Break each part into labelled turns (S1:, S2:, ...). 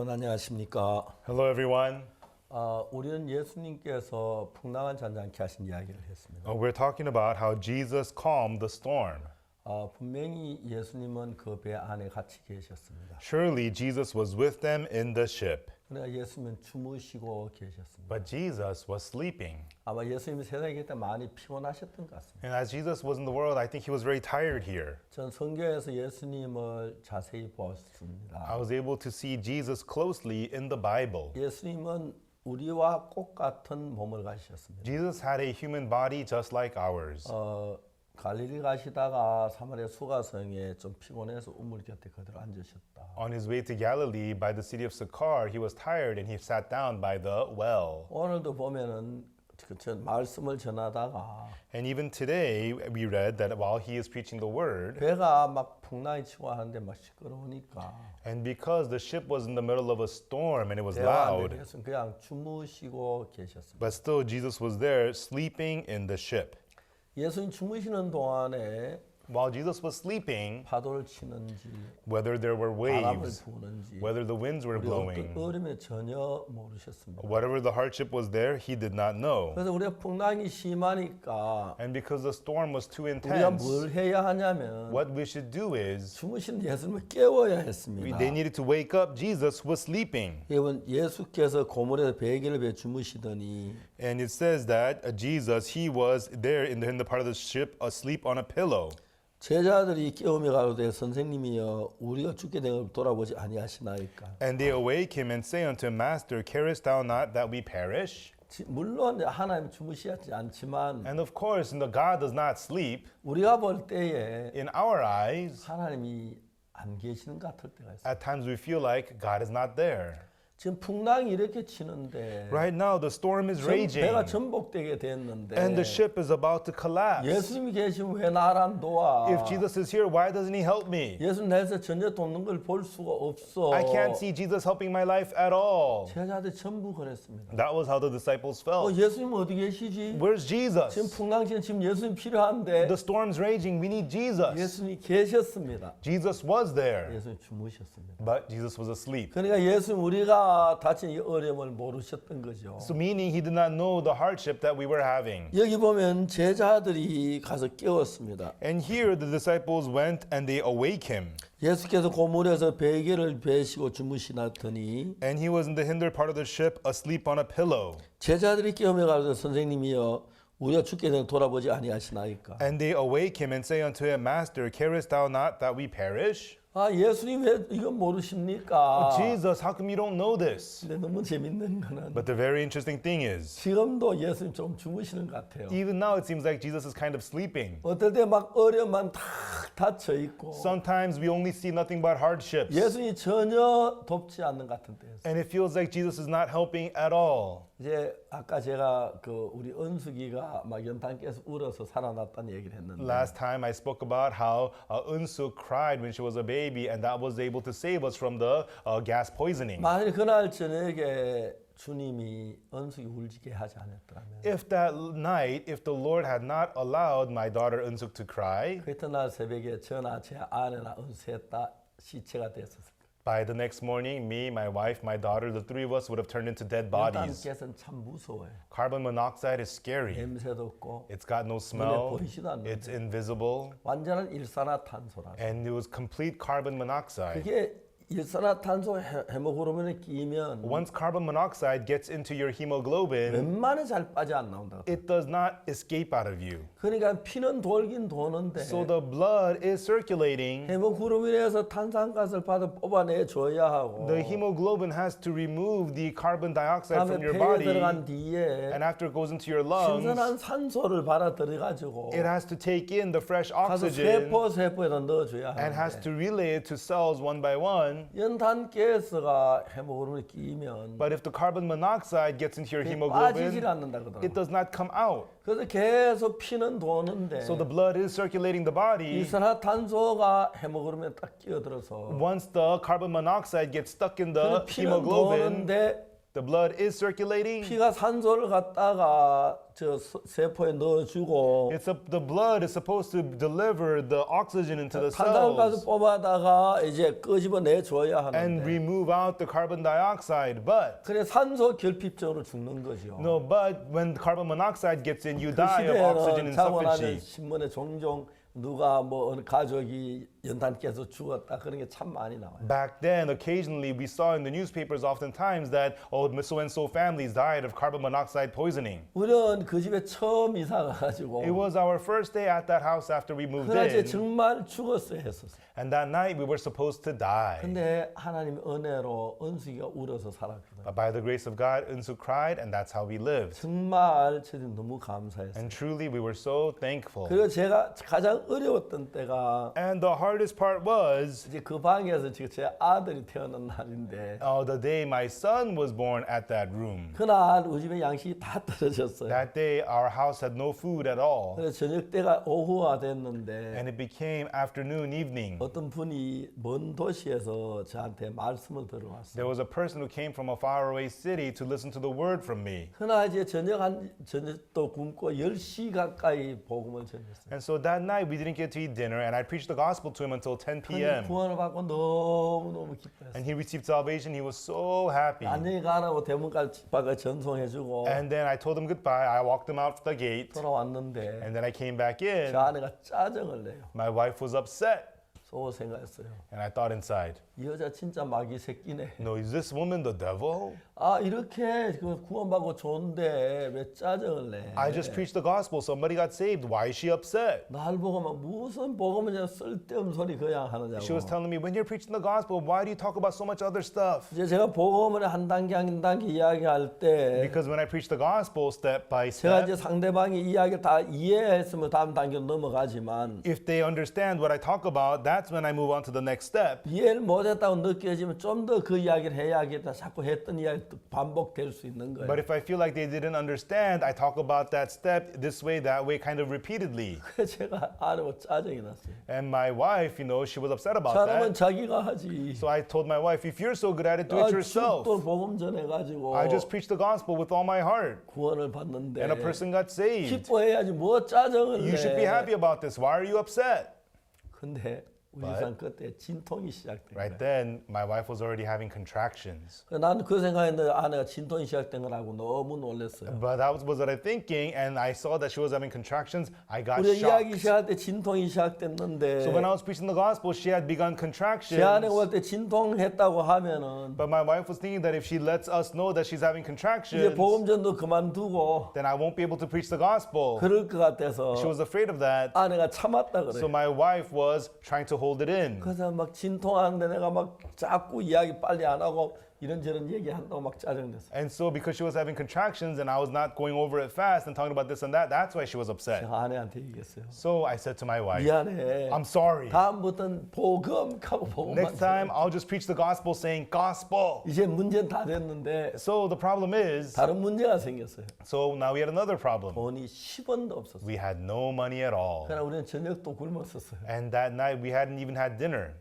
S1: 여러분 안녕하십니까?
S2: Hello, everyone.
S1: 우리는 예수님께서 풍랑을 잔잔케 하신 이야기를 했습니다.
S2: We're talking about how Jesus calmed the storm.
S1: 분명히 예수님은 그 배 안에 같이 계셨습니다.
S2: Surely Jesus was with them in the ship,
S1: 그러나 예수님은 주무시고 계셨습니다.
S2: but Jesus was sleeping.
S1: 아마 예수님이 세상에 계실 때 많이 피곤하셨던 것 같습니다.
S2: And as Jesus was in the world, I think he was very tired here.
S1: 전 성경에서 예수님을 자세히 보았습니다.
S2: I was able to see Jesus closely in the Bible.
S1: 예수님은 우리와 똑같은 몸을 가지셨습니다.
S2: Jesus had a human body just like ours.
S1: 갈릴리 가시다가 사마리아 수가성에 좀 피곤해서 우물 곁에 그대로 앉으셨다.
S2: On his way to Galilee by the city of Sychar, he was tired and he sat down by the well.
S1: 오늘도 보면은 말씀을 전하다가
S2: And even today, we read that while he is preaching the word,
S1: 배가 막 풍랑이 치고 하는데 막 시끄러우니까
S2: and because the ship was in the middle of a storm and it was
S1: 배가 안
S2: loud,
S1: 되겠으면 그냥 주무시고 계셨습니다.
S2: but still Jesus was there sleeping in the ship.
S1: 예수님 주무시는 동안에
S2: While Jesus was sleeping,
S1: 파도를 치는지
S2: whether there were
S1: 바람을
S2: waves,
S1: 부는지
S2: whether the winds were
S1: 어떤
S2: blowing,
S1: 어려움에 전혀 모르셨습니다.
S2: whatever the hardship was there, he did not know.
S1: 그래서 우리가 풍랑이 심하니까
S2: And because the storm was too
S1: 우리가
S2: intense,
S1: 뭘 해야 하냐면
S2: what we should do is,
S1: 주무시는 예수님을 깨워야 했습니다.
S2: they needed to wake up Jesus who was sleeping.
S1: 여러분 예수께서 고물에서 베개를 베 주무시더니
S2: And it says that Jesus, he was there in the part of the ship asleep on a pillow.
S1: 제자들이 깨우며 가로되 선생님이여 우리가 죽게 된 걸 돌아보지 아니하시나이까.
S2: And they awake him and say unto him, Master, carest thou not that we perish?
S1: 물론 하나님 주무시지 않지만
S2: And of course, the God does not sleep.
S1: 우리가 볼 때에
S2: In our eyes,
S1: 하나님이 안 계시는 것 같을 때가 있어요.
S2: at times we feel like God is not there.
S1: 지금 풍랑이 이렇게 치는데
S2: Right now, the storm is raging
S1: 배가 전복되게 됐는데
S2: and the ship is about to collapse.
S1: 예수님이 계시면 왜 나를 안 도와?
S2: If Jesus is here, why doesn't he help me?
S1: 예수님 내서 전혀 돕는 걸 볼 수가 없어.
S2: I can't see Jesus helping my life at all.
S1: 제자들 전부 그랬습니다.
S2: That was how the disciples felt.
S1: 예수님 어디 계시지?
S2: Where's
S1: 지금
S2: Jesus?
S1: 풍랑치는 지금 예수님 필요한데
S2: The storm's raging. We need Jesus.
S1: 예수님이 계셨습니다.
S2: Jesus was there,
S1: 예수님 주무셨습니다.
S2: but Jesus was asleep.
S1: 그러니까 예수님 우리가 다친 이 어려움을 모르셨던 거죠.
S2: So meaning he did not know the hardship that we were having.
S1: 여기 보면 제자들이 가서 깨웠습니다.
S2: And here the disciples went and they awake him.
S1: 예수께서 고물에서 베개를 베시고 주무시나더니
S2: And he was in the hinder part of the ship asleep on a pillow.
S1: 제자들이 깨우며 가로되 선생님이여 우리가 죽게 된 돌아보지 아니하시나이까.
S2: And they awake him and say unto him, Master, carest thou not that we perish?
S1: 예수님 왜 이건 모르십니까?
S2: Jesus, how come you don't know this?
S1: 근데 너무 재밌는 거는
S2: But the very interesting thing is,
S1: 지금도 예수님 좀 주무시는 것 같아요.
S2: even now it seems like Jesus is kind of sleeping.
S1: 어떨 때 막 어려움만 탁 닫혀 있고
S2: Sometimes we only see nothing but hardships.
S1: 예수님이 전혀 돕지 않는 것 같은 때였어요.
S2: And it feels like Jesus is not helping at all.
S1: 이제 아까 제가 우리 은숙이가 막 연탄께서 울어서 살아났다는 얘기를 했는데
S2: Last time I spoke about how Eun-suk cried when she was a baby and that was able to save us from the gas poisoning.
S1: 만일 그날 저녁에 주님이 은숙이 울지게 하지 않았더라면
S2: If that night, if the Lord had not allowed my daughter Eun-suk to cry,
S1: 그 이튿날 새벽에 저나 제 아내나 은숙 셋 다 시체가 됐었을 거예요.
S2: by the next morning, me, my wife, my daughter, the three of us would have turned into dead bodies.
S1: 연탄가스는 참 무서워요.
S2: Carbon monoxide is scary.
S1: 냄새도 없고
S2: It's got no
S1: 눈에
S2: smell.
S1: 보이지도 않는데
S2: It's invisible.
S1: 완전한 일산화탄소라.
S2: And it was complete carbon monoxide.
S1: 그게 일산화탄소 헤모글로빈에 끼면
S2: Once carbon monoxide gets into your hemoglobin,
S1: 웬만해 잘 빠져 안 나온다.
S2: it does not escape out of you.
S1: 그러니까 피는 돌긴 도는데
S2: So the blood is circulating.
S1: 헤모글로빈에서 탄산가스를 뽑아내 줘야 하고
S2: The hemoglobin has to remove the carbon dioxide
S1: 다음에
S2: from your
S1: 폐에
S2: body.
S1: 들어간 뒤에
S2: And after it goes into your lungs,
S1: 신선한 산소를 받아들여가지고
S2: it has to take in the fresh
S1: 가서
S2: oxygen
S1: 세포에다 넣어줘야
S2: and has
S1: 하는데
S2: to relay it to cells one by one.
S1: 연탄가스가 헤모글로빈에 끼면
S2: But if the carbon monoxide gets into your
S1: 빠지질
S2: hemoglobin,
S1: 않는다 그러더라고.
S2: it does not come out.
S1: 그래서 계속 피는 도는데
S2: So the blood is circulating the body.
S1: 일산화탄소가 헤모글로빈에 딱 끼어들어서
S2: Once the carbon monoxide gets stuck in the
S1: 피는
S2: hemoglobin,
S1: 도는데
S2: The blood is circulating.
S1: 피가 산소를 갖다가 저 세포에 넣어주고
S2: The blood is supposed to deliver the oxygen into the
S1: 탄산가스
S2: cells
S1: 뽑아다가 이제 끄집어내 줘야
S2: and
S1: 하는데
S2: remove out the carbon dioxide. But
S1: 그래 산소 결핍증으로 죽는 거죠.
S2: no, but when carbon monoxide gets in, you
S1: 그
S2: die of oxygen
S1: 시대에는 자고나는
S2: insufficiency.
S1: 신문에 종종 누가 뭐 어느 가족이 연탄 깨서 죽었다 그런 게 참 많이 나와요.
S2: Back then, occasionally we saw in the newspapers oftentimes that so and so families died of carbon monoxide poisoning.
S1: 우리는 그 집에 처음 이사 가가지고
S2: It was our first day at that house after we moved
S1: 그날 이제
S2: in,
S1: 정말 죽었어야 했었어요.
S2: and that night we were supposed to die.
S1: 근데 하나님의 은혜로 은숙이가 울어서 살았거든요.
S2: But by the grace of God, Unsu cried, and that's how we lived.
S1: 정말 저는 너무 감사했어요.
S2: And truly, we were so thankful.
S1: 그리고 제가 가장 어려웠던 때가
S2: And the hardest part was
S1: 이제 그 방에서 지금 제 아들이 태어난 날인데
S2: the day my son was born at that room.
S1: 그날 우리 집에 양식이 다 떨어졌어요.
S2: That day, our house had no food at all.
S1: 그래서 저녁 때가 오후가 됐는데
S2: And it became afternoon, evening.
S1: 어떤 분이 먼 도시에서 저한테 말씀을 들어왔어요.
S2: There was a person who came from a faraway city to listen to the word from me.
S1: 그날 이제 저녁도 굶고 10시 가까이 복음을 전했어요.
S2: And so that night, we didn't get to eat dinner, and I preached the gospel to him until 10
S1: 하나님
S2: p.m.
S1: 구원을 받고 너무너무 기뻐했어요.
S2: And he received salvation. He was so happy.
S1: 안녕히 가라고 대문까지 전송해주고
S2: And then I told him goodbye. I walked him out the gate.
S1: 돌아왔는데
S2: And then I came back in.
S1: 저 아내가 짜증을 내요.
S2: My wife was upset.
S1: 소 생각했어요.
S2: And I thought inside,
S1: 이 여자 진짜 마귀 새끼네.
S2: no, is this woman the devil?
S1: 아 이렇게 그 구원받고 좋은데 왜 짜증을 내?
S2: I just preached the gospel. Somebody got saved. Why is she upset?
S1: 날 보고 막 무슨 복음을 그냥 쓸데없는 소리 그냥 하느냐고.
S2: She was telling me, when you're preaching the gospel, why do you talk about so much other stuff?
S1: 이제 제가 복음을 한 단계 한 단계 이야기할 때
S2: Because when I preach the gospel step by
S1: 제가 이제
S2: step,
S1: 상대방이 이야기를 다 이해했으면 다음 단계로 넘어가지만
S2: if they understand what I talk about, that's when I move on to the next step.
S1: 이해를 못했다고 느껴지면 좀 더 그 이야기를 해야겠다. 자꾸 했던 이야기 반복될 수 있는 거예요.
S2: But if I feel like they didn't understand, I talk about that step this way, that way, kind of repeatedly.
S1: 그래서 제가 아내고 짜증이 났어요.
S2: And my wife, she was upset about
S1: 사람은
S2: that.
S1: 자기가 하지.
S2: So I told my wife, if you're so good at it, do it yourself.
S1: 또 복음 전해가지고
S2: I just preached the gospel with all my heart.
S1: 구원을 받는데
S2: And a person got saved.
S1: 기뻐해야지 뭐 짜증을
S2: You should be
S1: 내.
S2: happy about this. Why are you upset?
S1: 근데 우리 집안 그때 진통이 시작된 거예요.
S2: Right then, my wife was already having contractions.
S1: 나는 그 생각했는데 아내가 진통이 시작된 거라고 너무 놀랐어요.
S2: But that was what I think, and I saw that she was having contractions. I got
S1: 우리 이야기
S2: shocked.
S1: 시작할 때 진통이 시작됐는데
S2: So when I was preaching the gospel, she had begun
S1: 제
S2: contractions.
S1: 아내가 볼 때 진통했다고 하면은
S2: But my wife was thinking that if she lets us know that she's having
S1: 이제
S2: contractions,
S1: 복음전도 그만두고
S2: then I won't be able to preach the gospel.
S1: 그럴 것 같아서
S2: She was afraid of that.
S1: 아내가 참았다 그래요.
S2: So my wife was trying to hold it in.
S1: 그래서 막 진통하는데 내가 막 자꾸 이야기 빨리 안 하고 이런저런 얘기한다고 막 짜증냈어요.
S2: And so because she was having contractions and I was not going over it fast and talking about this and that, that's why she was upset.
S1: 제가 아내한테 얘기했어요.
S2: So I said to my wife,
S1: 미안해.
S2: I'm sorry.
S1: 다음부터는 복음하고 복음만.
S2: Next time I'll just preach the gospel saying gospel.
S1: 이제 문제는 다 됐는데
S2: So the problem is,
S1: 다른 문제가 생겼어요.
S2: so now we had another problem.
S1: 돈이 10원도 없었어요.
S2: We had no money at all.
S1: 그러나 우리는 저녁도 굶었었어요.
S2: And that night we hadn't even had dinner.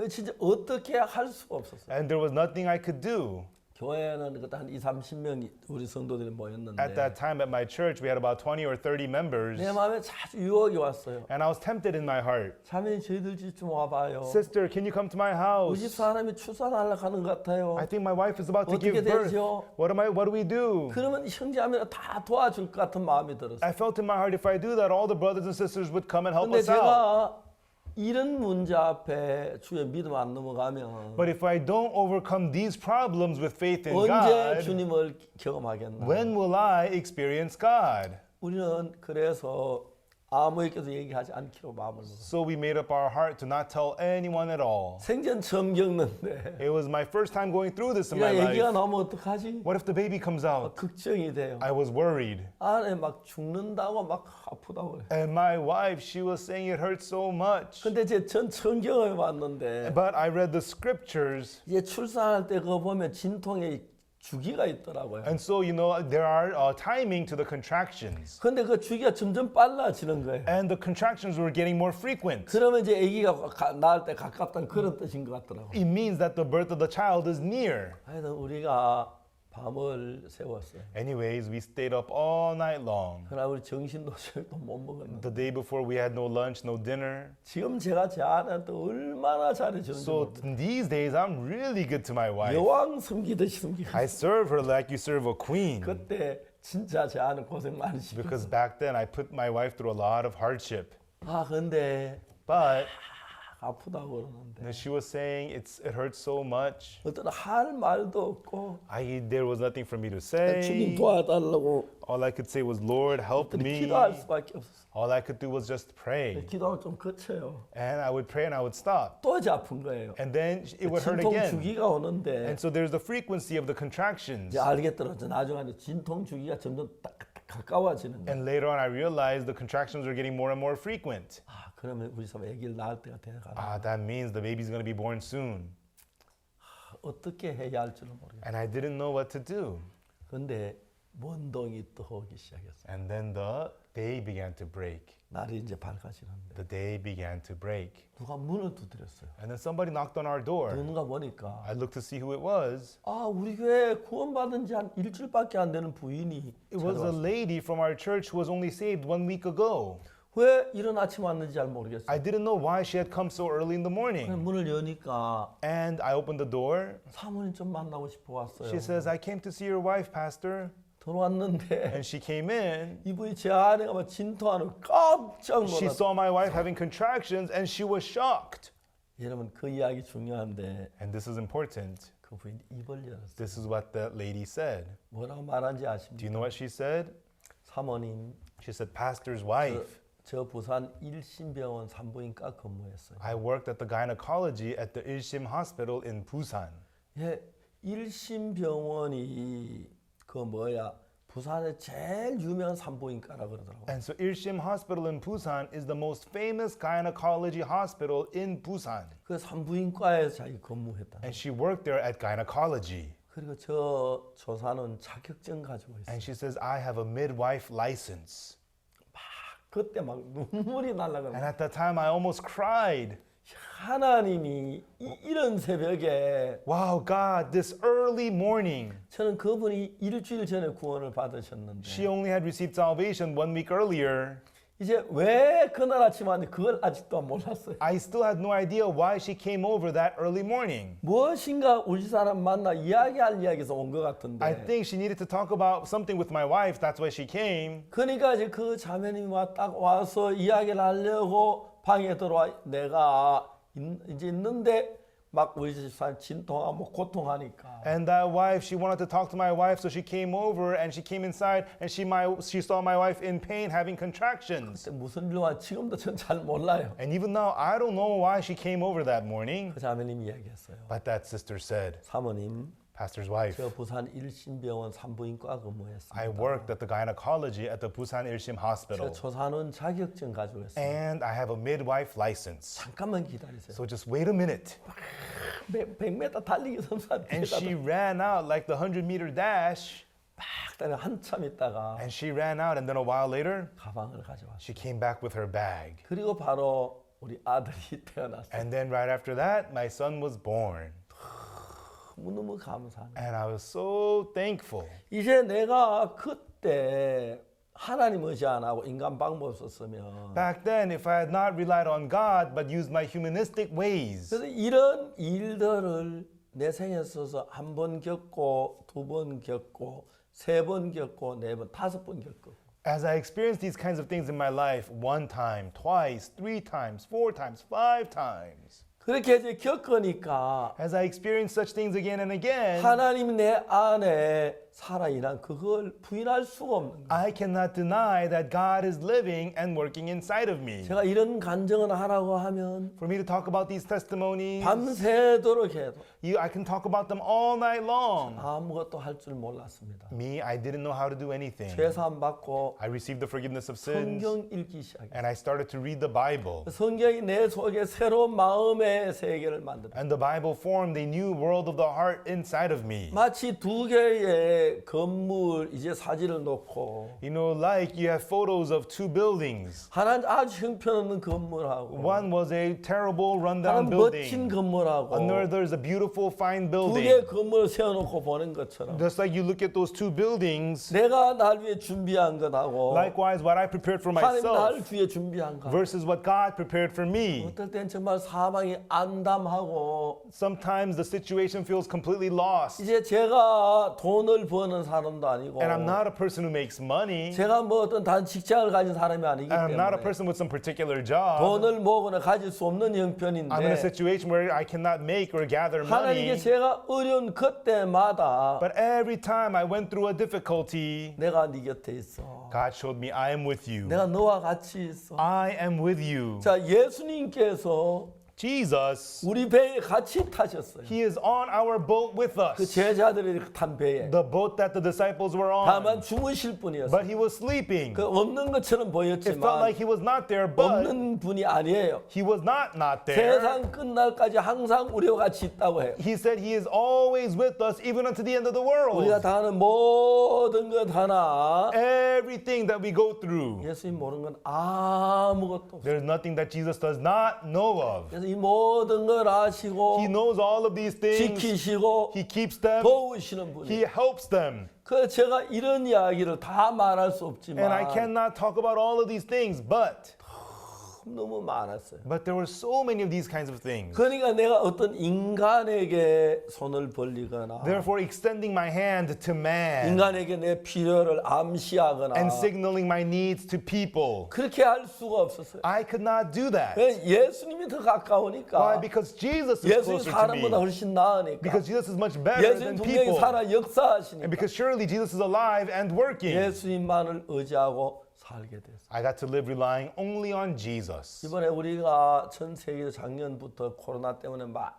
S1: 진짜 어떻게 할 수가 없었어요.
S2: And there was nothing I could do.
S1: 교회는 그때 한 20-30명이 우리 성도들이 모였는데
S2: At that time at my church, we had about 20 or 30 members.
S1: 내 마음에 자주 유혹이 왔어요.
S2: And I was tempted in my heart.
S1: 자매님 저희들 집 좀 와봐요.
S2: Sister, can you come to my
S1: 우리 집
S2: house?
S1: 사람이 출산하려고 하는 것 같아요.
S2: I think my wife is about to
S1: 어떻게
S2: give birth.
S1: 되죠?
S2: What do we do?
S1: 그러면 형제자매가 다 도와줄 것 같은 마음이 들었어요.
S2: I felt in my heart if I do that, all the brothers and sisters would come and help
S1: 근데
S2: us out.
S1: 제가 이런 문제 앞에 주의 믿음 안 넘어가면
S2: But if I don't overcome these problems with faith in
S1: 언제
S2: God,
S1: 주님을 경험하겠나?
S2: when will I experience God?
S1: 우리는 그래서 아무에게도 얘기하지 않기로 마음을 먹었어요.
S2: So we made up our heart to not tell anyone at all.
S1: 생전 처음 겪는데
S2: It was my first time going through this in my
S1: 이런 얘기가
S2: life.
S1: 나오면 어떡하지?
S2: What if the baby comes out?
S1: 걱정이 돼요.
S2: I was worried.
S1: 안에 막 죽는다고 막 아프다고 그래요.
S2: And my wife, she was saying it hurts so much.
S1: 근데 전 성경을 봤는데
S2: But I read the scriptures.
S1: 이제 출산할 때 그거 보면 진통의 주기가 있더라고요.
S2: And so, there are timing to the contractions.
S1: 근데 그 주기가 점점 빨라지는 거예요.
S2: And the contractions were getting more frequent.
S1: 그러면 이제 아기가 낳을 때 가깝다는 그런 뜻인 것 같더라고요.
S2: It means that the birth of the child is near.
S1: 하여튼 우리가 밤을 새웠어요.
S2: Anyways, we stayed up all night long.
S1: 그러나 우리 정신도 저녁도 못 먹었는데
S2: The day before, we had no lunch, no dinner.
S1: 지금 제가 제 아내한테 얼마나 잘해주는지
S2: So these days, I'm really good to my wife.
S1: 여왕 섬기듯이 섬기고
S2: I serve her like you serve a queen.
S1: 그때 진짜 제 아내 고생 많이 시켰어요.
S2: Because back then, I put my wife through a lot of hardship.
S1: 아 근데
S2: But
S1: 아프다고 그러는데
S2: she was saying it hurts so much.
S1: 어떤 할 말도 없고
S2: There was nothing for me to
S1: 주님
S2: say.
S1: 도와달라고
S2: All I could say was, Lord, help
S1: 그때
S2: me.
S1: 기도할 수밖에 없었어요.
S2: All I could do was just pray.
S1: 기도를 좀 거쳐요.
S2: And I would pray and I would stop.
S1: 또 이제 아픈 거예요.
S2: And then it would hurt
S1: 진통
S2: again.
S1: 주기가 오는데
S2: And so there's the frequency of the contractions.
S1: 이제 알겠더라고요. 나중에 진통 주기가 점점 가까워지는 거예요.
S2: And later on, I realized the contractions were getting more and more frequent.
S1: 아, 그러면 우리 집 아기를 낳을 때가 되어가나
S2: That means the baby's going to be born soon.
S1: 어떻게 해야 할 줄을 모르겠어요.
S2: And I didn't know what to do.
S1: 근데 먼동이 또 오기 시작했어요.
S2: And then the day began to break.
S1: 날이 이제 밝아지는데
S2: The day began to break.
S1: 누가 문을 두드렸어요.
S2: And then somebody knocked on our door.
S1: 누군가 보니까
S2: I looked to see who it was.
S1: 아 우리 교회 구원받은 지 한 일주일밖에 안 되는 부인이
S2: It was a
S1: 찾아왔어요.
S2: lady from our church who was only saved 1 week ago.
S1: 왜 이런 아침 왔는지 잘 모르겠어요.
S2: I didn't know why she had come so early in the
S1: 그냥
S2: morning.
S1: 문을 여니까
S2: And I opened the door.
S1: 사모님 좀 만나고 싶어 왔어요.
S2: She says, I came to see your wife, Pastor.
S1: 들어왔는데
S2: And she came in.
S1: 이분이 제 아내가 막 진통하는 깜짝
S2: She
S1: 놀랐어요.
S2: saw my wife having contractions and she was shocked.
S1: 여러분 그 이야기 중요한데
S2: And this is important.
S1: 그 부인이 입을 열었어요.
S2: This is what the lady said.
S1: 뭐라고 말한지
S2: Do you
S1: 아십니까?
S2: know what she said?
S1: 사모님
S2: She said, Pastor's wife.
S1: 저 부산 일신병원 산부인과 근무했어요.
S2: I worked at the gynecology at the Ilshim Hospital in Busan.
S1: 예, 일신병원이 그 뭐야 부산의 제일 유명한 산부인과라 그러더라고요.
S2: And so Ilshim Hospital in Busan is the most famous gynecology hospital in Busan.
S1: 그 산부인과에서 자기 근무했다.
S2: And she worked there at gynecology.
S1: 그리고 저 조사는 자격증 가지고 있어요.
S2: And she says, I have a midwife license.
S1: 그때 막 눈물이
S2: And
S1: 날라가요.
S2: at that time, I almost cried.
S1: 하나님이 이런 새벽에
S2: Wow, God, this early morning,
S1: 저는 그분이 일주일 전에 구원을 받으셨는데
S2: she only had received salvation 1 week earlier.
S1: 이제 왜 그날 아침 왔는데 그걸 아직도 몰랐어요.
S2: I still had no idea why she came over that early morning.
S1: 무엇인가 우리 사람 만나 이야기할 이야기에서 온 것
S2: I
S1: 같은데
S2: think she needed to talk about something with my wife. That's why she came.
S1: 그러니까 이제 그 자매님이 딱 와서 이야기를 하려고 방에 들어와 내가 이제 있는데 막 우리 집사람 진통하고 고통하니까
S2: And that wife, she wanted to talk to my wife, so she came over and she came inside and she saw my wife in pain, having contractions.
S1: 무슨 일로 와 지금도 전 잘 몰라요.
S2: And even now, I don't know why she came over that morning.
S1: 그 자매님이 이야기했어요.
S2: But that sister said,
S1: 사모님,
S2: Pastor's wife,
S1: 저 부산 일신병원 산부인과 근무했습니다.
S2: I worked at the gynecology at the Busan Ilshim
S1: 저
S2: Hospital.
S1: 조사는 자격증 가지고 있어요.
S2: And I have a midwife license.
S1: 잠깐만 기다리세요.
S2: So just wait a minute.
S1: 100m 달리기 선수한테
S2: And she ran out like the 100-meter dash.
S1: 막 한참 있다가
S2: And she ran out, and then a while later,
S1: 가방을 가져왔어요.
S2: she came back with her bag.
S1: 그리고 바로 우리 아들이 태어났어요.
S2: And then right after that, my son was born.
S1: 너무너무 감사합니다.
S2: And I was so thankful.
S1: 이제 내가 그때 하나님 의지 안 하고 인간 방법 썼으면
S2: Back then, if I had not relied on God, but used my humanistic ways,
S1: 그래서 이런 일들을 내 생에 있어서 한 번 겪고 두 번 겪고 세 번 겪고 네 번 다섯 번 겪고
S2: as I experienced these kinds of things in my life, 1 time, twice, 3 times, 4 times, 5 times,
S1: 그렇게 이제 겪으니까
S2: as I experienced such things again and again,
S1: 하나님이 내 안에 살아있는 그걸 부인할 수가 없는 거예요.
S2: I cannot deny that God is living and working inside of me.
S1: 제가 이런 간증을 하라고 하면
S2: For me to talk about these testimonies,
S1: 밤새도록 해도
S2: I can talk about them all night long.
S1: 아무것도 할 줄 몰랐습니다.
S2: Me, I didn't know how to do anything.
S1: 죄사함 받고
S2: I received the forgiveness of sins,
S1: 성경 읽기 시작했어요.
S2: and I started to read the Bible.
S1: 성경이 내 속에 새로운 마음의 세계를 만들어요.
S2: And the Bible formed a new world of the heart inside of me.
S1: 마치 두 개의 게 건물 이제 사진을 놓고
S2: You know, like you have photos of two buildings.
S1: 하나는 아주 형편없는 건물하고
S2: One was a terrible rundown
S1: 하나는 멋진
S2: building.
S1: 건물하고
S2: Another is a beautiful fine
S1: 두
S2: building.
S1: 개의 건물을 세워놓고 보는 것처럼
S2: Just like you look at those two buildings,
S1: 내가 날 위해 준비한 것하고
S2: likewise what I prepared for
S1: 하나님 날
S2: myself
S1: 위해 준비한 것
S2: versus what God prepared for me.
S1: 어떨 땐 정말 사망이 안담하고
S2: Sometimes the situation feels completely lost.
S1: 이제 제가 돈을 버는 사람도 아니고
S2: And I'm not a person who makes money.
S1: 제가 뭐 어떤 단 직장을 가진 사람이 아니기
S2: And I'm not a
S1: 때문에
S2: person with some particular job.
S1: 돈을 모으거나 가질 수 없는
S2: I'm in a
S1: 형편인데
S2: situation where I cannot make or gather
S1: 하나님께
S2: money.
S1: 제가 어려운 그때마다
S2: But every time I went through a difficulty,
S1: 내가 네 곁에 있어.
S2: God showed me I am with you.
S1: 내가 너와 같이 있어.
S2: I am with you.
S1: 자, 예수님께서
S2: Jesus,
S1: 우리 배에 같이 타셨어요.
S2: He is on our boat with
S1: 그
S2: us.
S1: 제자들이 탄 배에.
S2: The boat that the disciples were
S1: 다만
S2: on.
S1: 주무실 뿐이었어요.
S2: But He was sleeping.
S1: 그 없는 것처럼
S2: It felt
S1: 보였지만
S2: like He was not there, but
S1: 없는 분이 아니에요.
S2: He was not there.
S1: 세상 끝날까지 항상 우리와 같이 있다고 해요.
S2: He said He is always with us even unto the end of the
S1: 우리가
S2: world.
S1: 다 하는 모든 것 하나
S2: Everything that we go through,
S1: 예수님 모르는 건 아무것도 없어요.
S2: there's nothing that Jesus does not know of.
S1: 그래서 이 모든 걸 아시고
S2: He knows all of these things.
S1: 지키시고
S2: He keeps them.
S1: 도우시는 분이.
S2: He helps them.
S1: 그 제가 이런 이야기를 다 말할 수
S2: And I
S1: 없지만
S2: cannot talk about all of these things, but
S1: 너무 많았어요.
S2: there were so many of these kinds of things.
S1: 그러니까 내가 어떤 인간에게 손을 벌리거나
S2: Therefore, extending my hand to man
S1: 인간에게 내 필요를 암시하거나
S2: and signaling my needs to people,
S1: 그렇게 할 수가 없었어요.
S2: I could not do that.
S1: 왜? 예수님이 더
S2: Why?
S1: 가까우니까.
S2: Because Jesus is
S1: 예수님
S2: closer to
S1: 사람보다
S2: me.
S1: 훨씬 나으니까.
S2: Because Jesus is much better
S1: 예수님
S2: than
S1: 분명히
S2: people.
S1: 살아
S2: And
S1: 역사하시니까.
S2: because surely Jesus is alive and working.
S1: 예수님만을 의지하고 살게 됐어요.
S2: I got to live relying only on Jesus.
S1: 이번에 우리가 전 세계에서 작년부터 코로나 때문에 막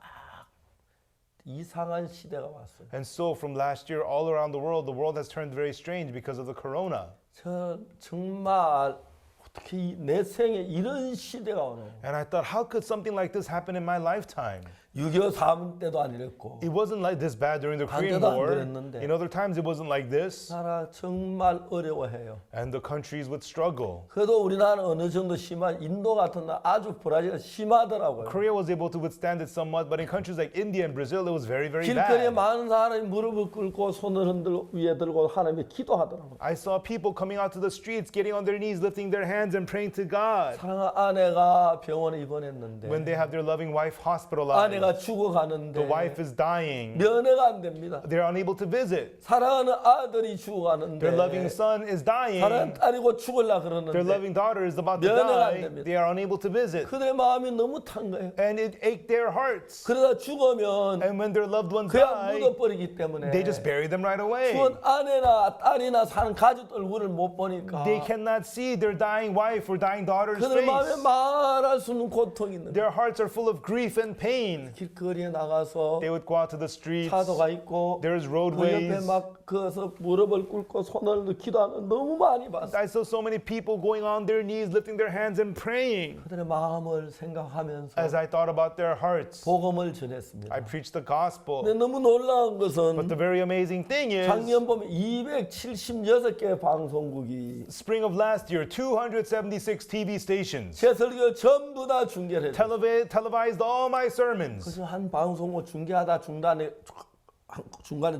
S1: 이상한 시대가 왔어요.
S2: And so from last year all around the world has turned very strange because of the corona.
S1: 저 정말 어떻게 내 생에 이런 시대가 오네.
S2: And I thought, how could something like this happen in my lifetime?
S1: 6.25 3 때도 아니랬고
S2: It wasn't like this bad during the Korean
S1: 반대도 안
S2: War.
S1: 그랬는데.
S2: In other times, it wasn't like this.
S1: 나라 정말 어려워해요.
S2: And the countries would struggle.
S1: 그래도 우리나라는 어느 정도 심한 인도 같은 나 아주 브라질은 심하더라고요.
S2: Korea was able to withstand it somewhat, but in countries like India and Brazil, it was very, very
S1: 길거리에
S2: bad.
S1: 많은 사람이 무릎을 꿇고 손을 흔들고 위에 들고 하나님께 기도하더라고요.
S2: I saw people coming out to the streets, getting on their knees, lifting their hands and praying to God.
S1: 사랑하는 아내가 병원에 입원했는데
S2: When they have their loving wife hospitalized,
S1: 아내가 죽어가는데
S2: the wife is dying.
S1: 면회가 안 됩니다.
S2: They're unable to visit.
S1: 사랑하는 아들이 죽어가는데
S2: Their loving son is dying.
S1: 사랑하는 딸이 곧 죽으려
S2: Their
S1: 그러는데
S2: loving daughter is about to
S1: 면회가 안
S2: die.
S1: 됩니다.
S2: They are unable to visit.
S1: 그들의 마음이 너무 탄 거예요.
S2: And it ached their hearts.
S1: 그러다 죽으면
S2: And when their loved ones
S1: 그냥
S2: die,
S1: 묻어버리기 때문에
S2: they just bury them right away.
S1: 죽은 아내나 딸이나 사는 가족 얼굴을 못 보니까
S2: They cannot see their dying wife or dying daughter's
S1: 그들 마음에
S2: face.
S1: 말할 수 없는 고통이 있는데
S2: Their hearts are full of grief and pain.
S1: 길거리에 나가서
S2: They would go out to the streets.
S1: 차도가 있고
S2: There's
S1: 그
S2: roadways.
S1: 옆에 막 그서 무릎을 꿇고 손을 기도하는 너무 많이 봤어요.
S2: I saw so many people going on their knees, lifting their hands and praying.
S1: 그들의 마음을 생각하면서
S2: As I thought about their hearts,
S1: 복음을 전했습니다.
S2: I preached the gospel.
S1: 근데 너무 놀라운
S2: But
S1: 것은
S2: the very amazing thing is,
S1: 작년 보면 276개 방송국이
S2: spring of last year, 276 TV stations
S1: 제 설교를 전부 다 중계를 했어요.
S2: televised all my sermons.
S1: 그래서 한 방송국 중계하다 중간에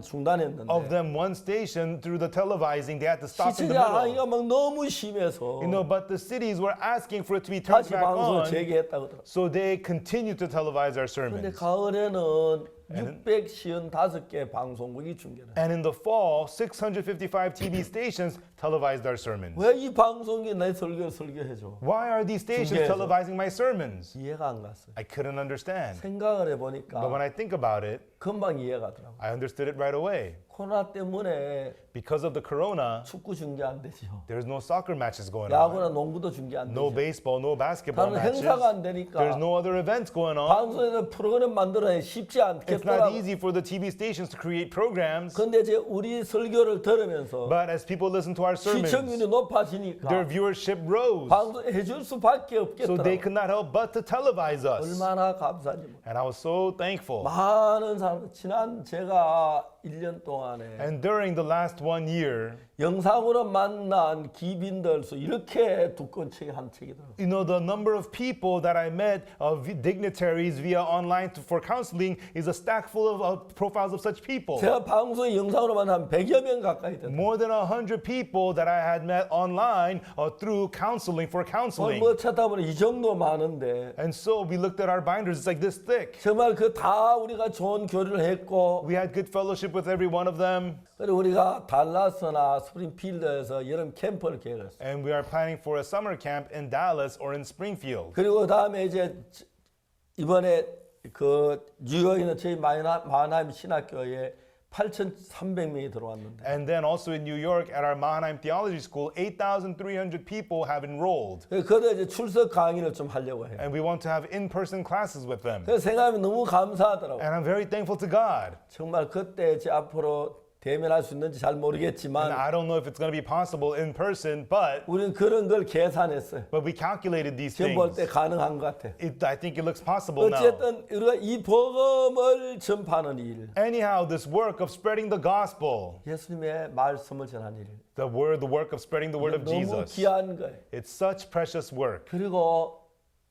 S1: 중단했는데
S2: Of them, one station, through the televising, they had to stop in the
S1: 시청자
S2: middle.
S1: 항의가 막 너무 심해서
S2: But the cities were asking for it to be turned
S1: 다시
S2: back
S1: 방송을
S2: on.
S1: 재개했다고 하더라고요.
S2: So they continued to televise our
S1: 그런데
S2: sermons.
S1: 가을에는 655개 방송국이 중계를 해요.
S2: And in the fall, 655 TV stations televised our sermons.
S1: 왜 이 방송이 내 설교를 설교해줘?
S2: Why are these stations
S1: 중계해서.
S2: televising my sermons?
S1: 이해가 안 갔어요.
S2: I couldn't understand.
S1: 생각을
S2: But when
S1: 해보니까
S2: I think about it,
S1: 금방 이해가 가더라고요.
S2: I understood it right away.
S1: 코로나 때문에
S2: Because of the corona,
S1: 축구 중계 안 되죠.
S2: there's no soccer matches going
S1: 야구나
S2: on.
S1: 농구도 중계 안
S2: No
S1: 되죠.
S2: baseball, no basketball
S1: 다른
S2: matches.
S1: 행사가 안 되니까
S2: There's no other events going on.
S1: 방송에서 프로그램 만들어야 쉽지
S2: It's not
S1: 않겠더라고요.
S2: easy for the TV stations to create programs.
S1: 근데 이제 우리 설교를 들으면서
S2: But as people listen to our sermons,
S1: 시청률이 높아지니까
S2: their viewership rose.
S1: 방송해 줄 수밖에
S2: So they
S1: 없겠더라고요.
S2: could not help but to televise us.
S1: 얼마나 감사한지 몰라요.
S2: And I was so thankful.
S1: 많은 사람 제가 1년 동안 동안에
S2: And during the last 1 year,
S1: 영상으로 만난 기빈들 수 이렇게 두꺼운 책이 한 책이더라고요.
S2: you know, the number of people that I met, dignitaries via online for counseling, is a stack full of profiles of such people.
S1: 제가 방송에 영상으로 만난 100여 명 가까이 됐어요.
S2: More than 100 people that I had met online through counseling for counseling.
S1: 뭐 찾다 보니 이 정도 많은데
S2: And so we looked at our binders, it's like this thick.
S1: 정말 그 다 우리가 좋은 교류를 했고
S2: We had good fellowship with every one of them.
S1: 그리고 우리가 달라스나 스프링필드에서 여름 캠프를 계획했어요.
S2: And we are planning for a summer camp in Dallas or in Springfield.
S1: 그리고 다음에 이제 이번에 그 뉴욕에 있는 저희 마하나임 신학교에 8,300명이 들어왔는데
S2: And then also in New York at our Mahanaim Theology School, 8,300 people have enrolled.
S1: 그래서 이제 출석 강의를 좀 하려고 해요.
S2: And we want to have in-person classes with them.
S1: 그래서 생각하면 너무 감사하더라고요.
S2: And I'm very thankful to God.
S1: 정말 그때 제 앞으로 대면할 수 있는지 잘
S2: And
S1: 모르겠지만
S2: I don't know if it's going to be possible in person, but
S1: 우리는 그런 걸 계산했어요.
S2: we calculated these
S1: 지금 볼
S2: things.
S1: 때 가능한 것 같아요.
S2: I think it looks possible now.
S1: 어쨌든 우리가 이 복음을 전파하는 일,
S2: Anyhow, this work of spreading the gospel,
S1: 예수님의 말씀을 전하는 일,
S2: the work of spreading the word of
S1: 너무
S2: Jesus,
S1: 귀한 거예요.
S2: it's such precious work.
S1: 그리고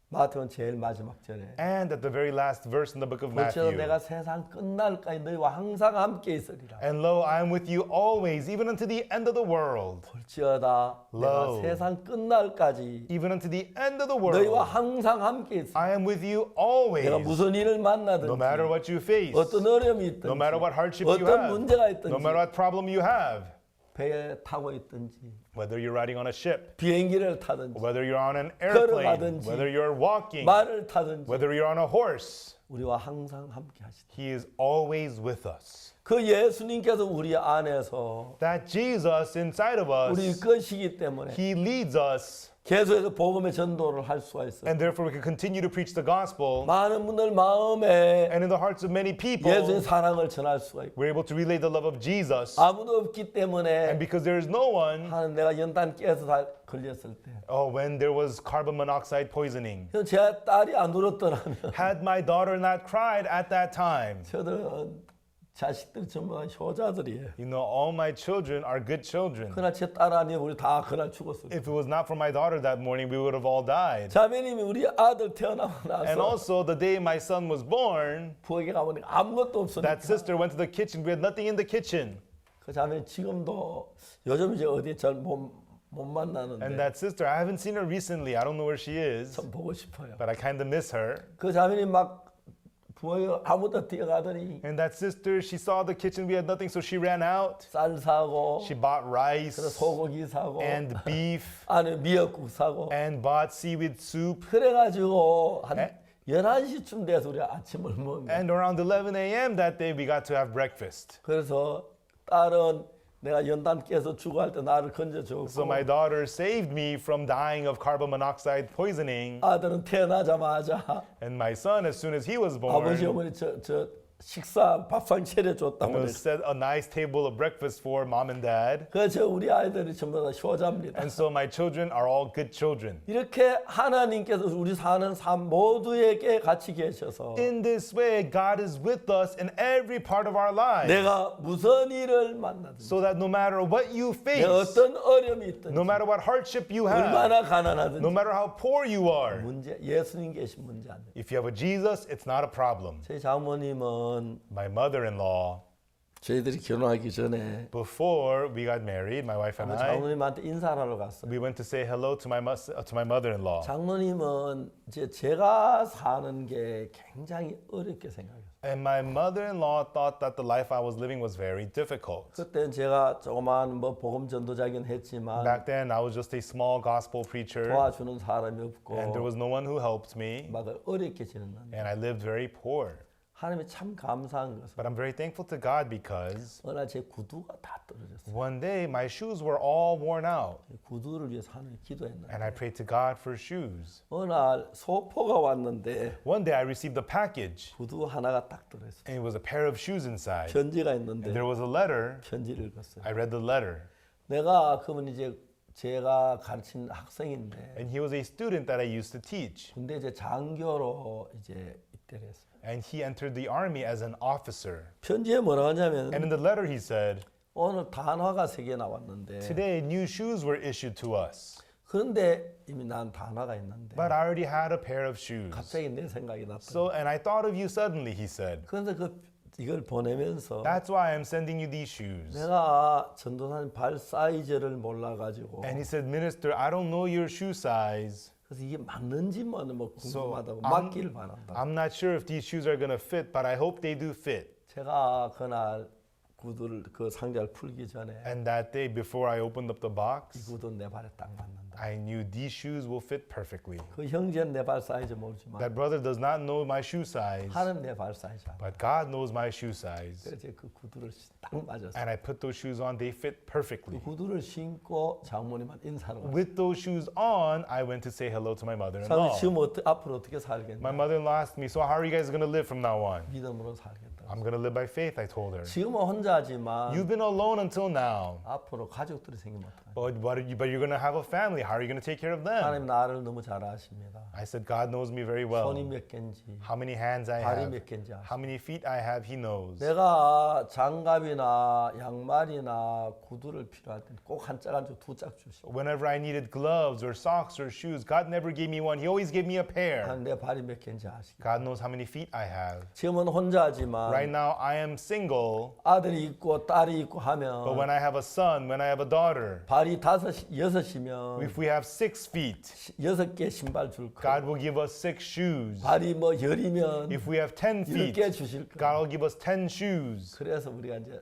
S1: 마태복음 제일 마지막 절에
S2: And at the very last verse in the book of
S1: 어째서
S2: Matthew,
S1: 내가 세상 끝날까지 너희와 항상 함께 있으리라.
S2: and lo, I am with you always, even unto the end of the world.
S1: 볼지어다 내가
S2: Lo.
S1: 세상 끝날까지
S2: Even unto the end of the
S1: 너희와
S2: world,
S1: 항상 함께 있으리라.
S2: I am with you always.
S1: 내가 무슨 일을
S2: No
S1: 만나든지
S2: matter what you face,
S1: 어떤 어려움이 있든지
S2: no matter what hardship you
S1: 어떤
S2: have,
S1: 문제가
S2: no
S1: 있든지
S2: matter what problem you have,
S1: 배에 타고 있든지
S2: whether you're riding on a ship,
S1: 비행기를 타든지
S2: whether you're on an airplane,
S1: 걸어가든지,
S2: whether you're walking,
S1: 말을 타든지
S2: whether you're on a horse,
S1: 우리와 항상 함께 하시다.
S2: He is always with us.
S1: 그 예수님께서 우리 안에서
S2: That Jesus inside of
S1: 우리
S2: us,
S1: 것이기 때문에
S2: He leads us,
S1: 계속해서 복음의 전도를 할 수가 있어요.
S2: and therefore we can continue to preach the gospel.
S1: 많은 분들 마음에
S2: And in the hearts of many people,
S1: 예수의 사랑을 전할 수가 있고
S2: we're able to relay the love of Jesus.
S1: 아무도 없기
S2: And
S1: 때문에
S2: because there is no one,
S1: 하는 내가 연탄 깨서 다 걸렸을 때
S2: when there was carbon monoxide poisoning,
S1: 제 딸이 안 울었더라면
S2: had my daughter not cried at that time,
S1: 저들은 자식들 전부 다 효자들이에요.
S2: you know, all my children are good children.
S1: 그러나 제 딸 아니면 우리 다 그날 죽었어요.
S2: If it was not for my daughter that morning, we would have all died.
S1: 자매님이 우리 아들 태어나고
S2: And
S1: 나서
S2: also, the day my son was born,
S1: 부엌에 가보니 아무것도 없으니까
S2: that sister went to the kitchen. We had nothing in the kitchen.
S1: 그 자매 지금도 요즘 이제 어디 잘 못
S2: And
S1: 만나는데
S2: that sister, I haven't seen her recently. I don't know where she is,
S1: 참 보고 싶어요.
S2: but I kind of miss her.
S1: 그 자매님 막 부엌에 아무도 뛰어가더니
S2: And that sister, she saw the kitchen. We had nothing, so she ran out.
S1: 쌀 사고
S2: She bought rice
S1: 그래서 소고기 사고
S2: and beef
S1: 안에 미역국 사고
S2: and bought seaweed soup.
S1: 그래가지고 한
S2: 에?
S1: 11시쯤 돼서 우리 아침을 먹는
S2: And around 11 a.m. that day, we got to have breakfast.
S1: 그래서 딸은 내가 연탄 깨서 죽어할 때 나를 건져주고
S2: So my daughter saved me from dying of carbon monoxide poisoning.
S1: 아들은 태어나자마자
S2: And my son, as soon as he was
S1: 아버지
S2: born,
S1: 어머니 저 식사 밥상 차려줬다고 그랬어요.
S2: set a nice table of breakfast for mom and dad.
S1: 그래서 우리 아이들이 전부 다 효자입니다.
S2: And so my children are all good children.
S1: 이렇게 하나님께서 우리 사는 삶 모두에게 같이 계셔서
S2: In this way, God is with us in every part of our lives.
S1: 내가 무슨 일을 만나든지
S2: So that no matter what you face,
S1: 내가 어떤 어려움이 있든지
S2: no matter what hardship you have,
S1: 얼마나
S2: no
S1: 가난하든지
S2: matter how poor you are,
S1: 문제 예수님 계신 문제 안 돼요.
S2: if you have a Jesus, it's not a problem.
S1: 제 장모님은
S2: My mother-in-law,
S1: 저희들이 결혼하기 전에
S2: before we got married, my wife and I,
S1: 장모님한테 인사를 하러 갔어요.
S2: we went to say hello to my mother-in-law.
S1: 장모님은 이제 제가 사는 게 굉장히 어렵게 생각해요.
S2: And my mother-in-law thought that the life I was living was very difficult.
S1: 그때는 제가 조그만 뭐 복음 전도자긴 했지만
S2: Back then, I was just a small gospel preacher,
S1: 도와주는 사람이 없고
S2: and there was no one who helped me,
S1: 막 어렵게 지냈는데
S2: and I lived very poor.
S1: 하나님이 참 감사한 것은
S2: But I'm very thankful to God because
S1: 어느 날 제 구두가 다 떨어졌어요.
S2: one day my shoes were all worn out,
S1: 구두를 위해서 하나님 기도했는데
S2: and I prayed to God for shoes.
S1: 어느 날 소포가 왔는데
S2: One day I received a package,
S1: 구두 하나가 딱 들어있어요.
S2: and it was a pair of shoes inside.
S1: 편지가
S2: And
S1: 있는데
S2: there was a letter.
S1: 편지를 읽었어요.
S2: I read the letter.
S1: 내가 그러면 이제 제가 가르친 학생인데
S2: And he was a student that I used to teach.
S1: 군대 이제 장교로 이제 입대를 했어요.
S2: And he entered the army as an officer.
S1: 편지에 뭐라고 하냐면
S2: And in the letter he said,
S1: 오늘 단화가 3개 나왔는데
S2: today new shoes were issued to us.
S1: 그런데 이미 난 단화가 있는데
S2: But I already had a pair of shoes.
S1: 갑자기 내 생각이 났다.
S2: So, and I thought of you suddenly, he said.
S1: 그런데 이걸 보내면서
S2: That's why I'm sending you these shoes.
S1: 내가 전도사님 발 사이즈를 몰라가지고
S2: And he said, Minister, I don't know your shoe size.
S1: 그래서 이게 맞는지 뭐
S2: So
S1: 궁금하다고
S2: I'm,
S1: 맞기를 바란다.
S2: I'm not sure if these shoes are going to fit, but I hope they do fit.
S1: 제가 그날 구두를 그 상자를 풀기 전에
S2: And that day, before I opened up the
S1: 이
S2: box,
S1: 구두 내 발에 딱 맞는다.
S2: I knew these shoes will fit perfectly.
S1: 그 형제는 내 발 사이즈 모르지만
S2: That brother does not know my shoe size,
S1: 하나님 내 발 사이즈 알아.
S2: but God knows my shoe size.
S1: 그래서 그 구두를 딱 맞았어.
S2: And I put those shoes on, they fit
S1: 그
S2: perfectly.
S1: 구두를 신고 장모님한테 인사를 갔어.
S2: With those shoes on, I went to say hello to my
S1: 사실
S2: mother-in-law.
S1: 지금 앞으로 어떻게 살겠냐?
S2: My mother-in-law asked me, so how are you guys going to live from now on?
S1: 믿음으로 살겠다.
S2: I'm going to live by faith, I told her.
S1: 지금은 혼자지만
S2: You've been alone until now,
S1: 앞으로 가족들이 생기면 어떡하냐?
S2: but you're going to have a family. How are you going to take care of them?
S1: 하나님 나를 너무 잘 아십니다.
S2: I said, God knows me very well.
S1: 손이 몇 개인지,
S2: How many hands I
S1: 발이
S2: have,
S1: 몇 개인지 아십니다.
S2: how many feet I have, He knows.
S1: 내가 장갑이나 양말이나 구두를 필요할 땐 꼭 한 짝 아니고 두 짝 주시고
S2: Whenever I needed gloves or socks or shoes, God never gave me one. He always gave me a pair.
S1: 내 발이 몇 개인지 아십니다.
S2: God knows how many feet I have.
S1: 지금은 혼자지만
S2: Right now, I am single,
S1: 아들이 있고 딸이 있고
S2: but
S1: 하면
S2: when I have a son, when I have a daughter,
S1: 발이 6이면
S2: if we have 6 feet,
S1: 6개 신발 줄 거예요.
S2: God will give us 6 shoes.
S1: 발이 뭐 10이면
S2: If we have 10 feet,
S1: 10개 주실
S2: God
S1: 거예요.
S2: will give us 10 shoes.
S1: 그래서 우리가 이제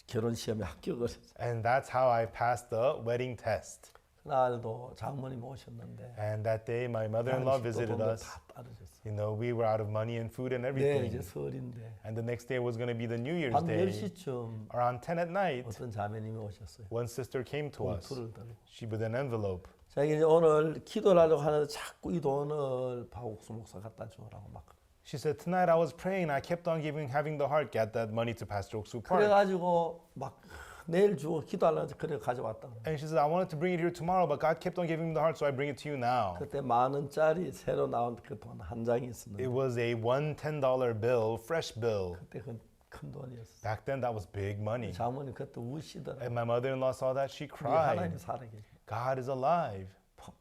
S1: 결혼 시험에 합격을 했어요.
S2: And that's how I passed the wedding test.
S1: 그날도 장모님 오셨는데
S2: And that day, my mother-in-law visited us.
S1: 다 따르셨어요.
S2: You know, we were out of money and food and
S1: 네,
S2: everything.
S1: 이제 설인데
S2: And the next day was going to be the New Year's
S1: 밤
S2: Day.
S1: 10시쯤
S2: Around 10 at night,
S1: 어떤 자매님이 오셨어요.
S2: one sister came to us.
S1: 봉투를 들고.
S2: She with an envelope.
S1: 자기 이제 오늘 기도를 하려고 하는데 자꾸 이 돈을 박옥수 목사 갖다 주라고 막.
S2: She said, tonight I was praying. I kept on having the heart get that money to Pastor Oksu Park.
S1: 그래가지고 막 내일 주고 기도하려고 그래 가져왔다.
S2: And she said, I wanted to bring it here tomorrow, but God kept on giving me the heart, so I bring it to you now.
S1: 그때 10,000원짜리 새로 나온 그 돈 한 장이 있었는데
S2: It was a $1 $10 bill, fresh bill.
S1: 그때 그 큰 돈이었어.
S2: Back then, that was big money.
S1: 장모님 그때 우시더라.
S2: And my mother-in-law saw that, she
S1: 우리 하나님
S2: cried.
S1: 살아계시.
S2: God is alive.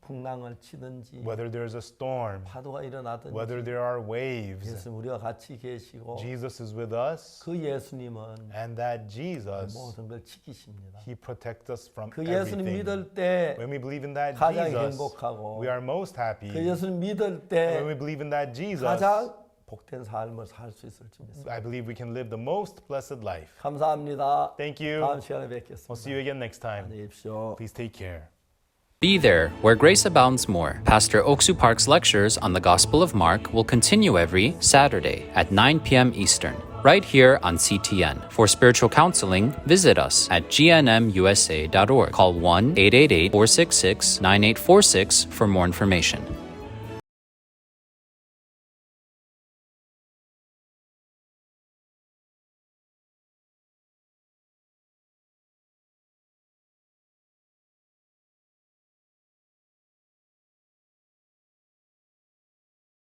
S1: 풍랑을 치든지
S2: Whether there's a storm,
S1: 파도가 일어나든지
S2: whether there are waves,
S1: 예수님 우리와 같이 계시고
S2: Jesus is with us.
S1: 그 예수님은
S2: And that Jesus,
S1: 모든 걸 지키십니다.
S2: He protects us from
S1: 그 예수님
S2: everything.
S1: 믿을 때
S2: When we believe in that
S1: 가장
S2: Jesus,
S1: 행복하고
S2: we are most happy.
S1: 그 예수님 믿을 때
S2: When we believe in that Jesus,
S1: 가장 복된 삶을 살 수 있을 줄 믿습니다.
S2: I believe we can live the most blessed life.
S1: 감사합니다.
S2: Thank you.
S1: 다음 시간에
S2: We'll
S1: 뵙겠습니다.
S2: see you again next time.
S1: 안녕히 계십시오.
S2: Please take care.
S3: Be there, where grace abounds more. Pastor Oksu Park's lectures on the Gospel of Mark will continue every Saturday at 9 p.m. Eastern, right here on CTN. For spiritual counseling, visit us at gnmusa.org. Call 1-888-466-9846 for more information.